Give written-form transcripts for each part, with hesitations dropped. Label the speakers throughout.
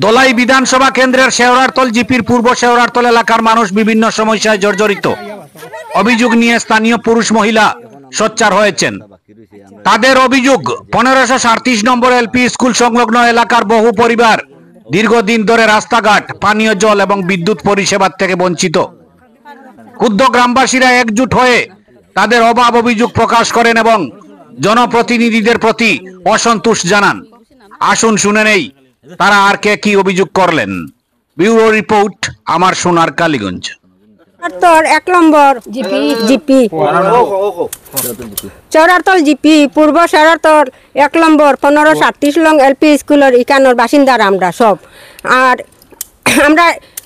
Speaker 1: দোলাই বিধানসভা কেন্দ্রের শেওড়ারতল জিপির পূর্ব শেওড়ারতল এলাকার মানুষ বিভিন্ন সমস্যায় জর্জরিত। অভিযোগ নিয়ে স্থানীয় পুরুষ মহিলা সোচ্চার হয়েছেন। তাদের অভিযোগ 1537 নম্বর এলপি স্কুল সংলগ্ন এলাকার বহু পরিবার দীর্ঘদিন ধরে রাস্তাঘাট, পানীয় জল এবং বিদ্যুৎ পরিষেবার থেকে বঞ্চিত। ক্ষুব্ধ গ্রামবাসীরা একজুট হয়ে তাদের অভাব অভিযোগ প্রকাশ করেন এবং জনপ্রতিনিধিদের প্রতি অসন্তোষ জানান। আসুন শুনে নেই তারা আর কে কি অভিযোগ করলেন। ব্যুরো রিপোর্ট, আমার সোনার কালীগঞ্জ।
Speaker 2: 1 নম্বর জিপি চৌরাতল জিপি পূর্ব শেওড়ারতল 1 নম্বর 1537 লং এলপি স্কুলের ইকানোর বাসিন্দার আমরা সব। আর আমরা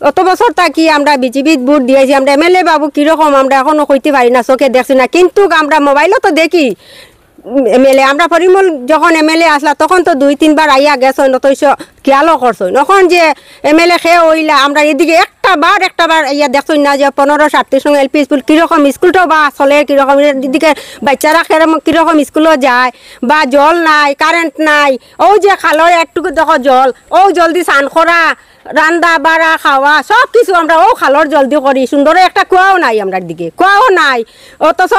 Speaker 2: অত বছর থাকি আমরা বিজেপি ভোট দিয়েছি। আমরা এমএলএ বাবু কিরকম আমরা এখনো কইতে পারি না, চোখে দেখছি না, কিন্তু আমরা মোবাইলও তো দেখি এমএলএ। আমরা পরিমল যখন এমএলএ আসলা তখন তো 2-3 বার আইয়া গেছ, নতইস খেয়ালও করছ। এখন যে এমএলএ খেয়ে হইলা আমরা এদিকে একটা বার ইয়া দেখছ না যে 1537 সঙ্গে এলপি স্কুল কীরকম, স্কুলটাও বা চলে কীরকম, এদিকে বাচ্চারা কীরকম স্কুলও যায়, বা জল নাই, কারেন্ট নাই। ও যে খালর একটুকু দেখো জল, ও জলদি স্নান করা, রান্দা বাড়া খাওয়া সব কিছু আমরা ও খালর জলদি করি। সুন্দর একটা কুয়াও নাই, আমরা দিকে কুয়াও নাই। অথচ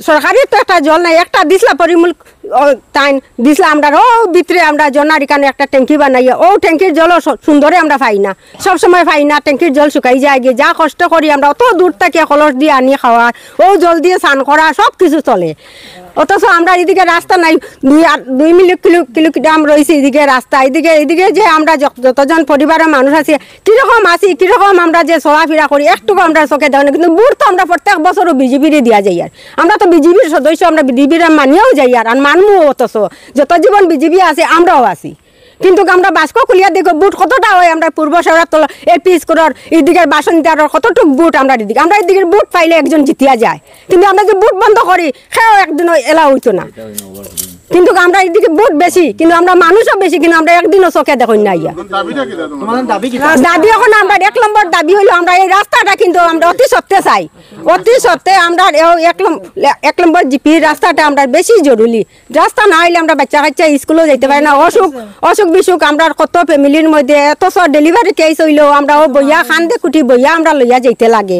Speaker 2: সরকারি তো একটা জল নাই, একটা দিসলা পরিমূল টাইম দিসলা আমরা ও ভিতরে আমরা জনার এখানে একটা ট্যাঙ্কি বানাইয়া, ও ট্যাঙ্কির জলও সুন্দরে আমরা পাই না, সবসময় পাই না। ট্যাঙ্কির জল শুকাই যায় গিয়ে, যা কষ্ট করি আমরা অত দূর থেকে কলস দিয়ে আনি খাওয়ার, ও জল দিয়ে স্নান করা সব কিছু চলে। অথচ আমরা এদিকে রাস্তা নাই, 2 কিলোমিটার রয়েছে এদিকে রাস্তা। এদিকে যে আমরা যতজন পরিবারের মানুষ আছি কিরকম আমরা যে চলাফেরা করি একটুকু আমরা চোখে দেখো না। কিন্তু বুট তো আমরা প্রত্যেক বছরও বিজেপিরই দিয়া যাই। আর আমরা তো বিজেপির সদস্য, আমরা বিজেপির মানিয়েও যাই আর মানবো। অথচ যত জীবন বিজেপি আছে আমরাও আছি, কিন্তু আমরা বাস্ক খুলিয়া দেখো বুট কতটা হয়। আমরা পূর্ব শেওড়ারতল এলপি স্কুলের এদিকের বাসিন্দার কতটুক বুট আমরা এদিকের বুট পাইলে একজন জিতিয়া যায়, কিন্তু আমরা যে বুট বন্ধ করি সেও একদিনও এলা হইতো না। কিন্তু আমরা এদিকে বুট বেশি, কিন্তু আমরা মানুষও বেশি, কিন্তু আমরা একদিনও চোখে দেখুন না। দাবি এখন আমরা 1 নম্বর দাবি হইলো আমরা এই রাস্তাটা কিন্তু আমরা অতি সত্ত্বে চাই। অতি সত্ত্বে আমরা 1 নম্বর জিপি রাস্তাটা আমরা বেশি জরুরি। রাস্তা না হইলে আমরা বাচ্চা স্কুলেও যেতে পারি না। অসুখ বিসুখ আমরা কত ফ্যামিলির মধ্যে, এত ডেলিভারি কেস হইলেও আমরা ও বইয়া খান্দে কুটি বইয়া আমরা লইয়া যেতে লাগে।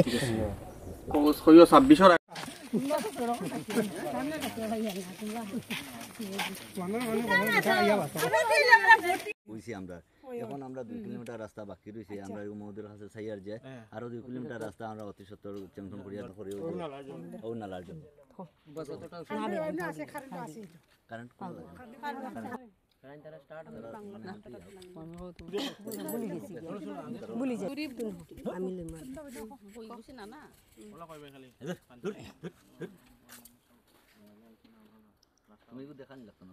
Speaker 3: এখন আমরা 2 কিলোমিটার রাস্তা বাকি রয়েছে। আমরা মহোদয়ের কাছে চাইয়ার যে আরো 2 কিলোমিটার রাস্তা আমরা অতি সত্তর চ্যাংশন করিয়া করি ও নালার জন্য। কারেন্ট তুমি দেখানি লাগতো না।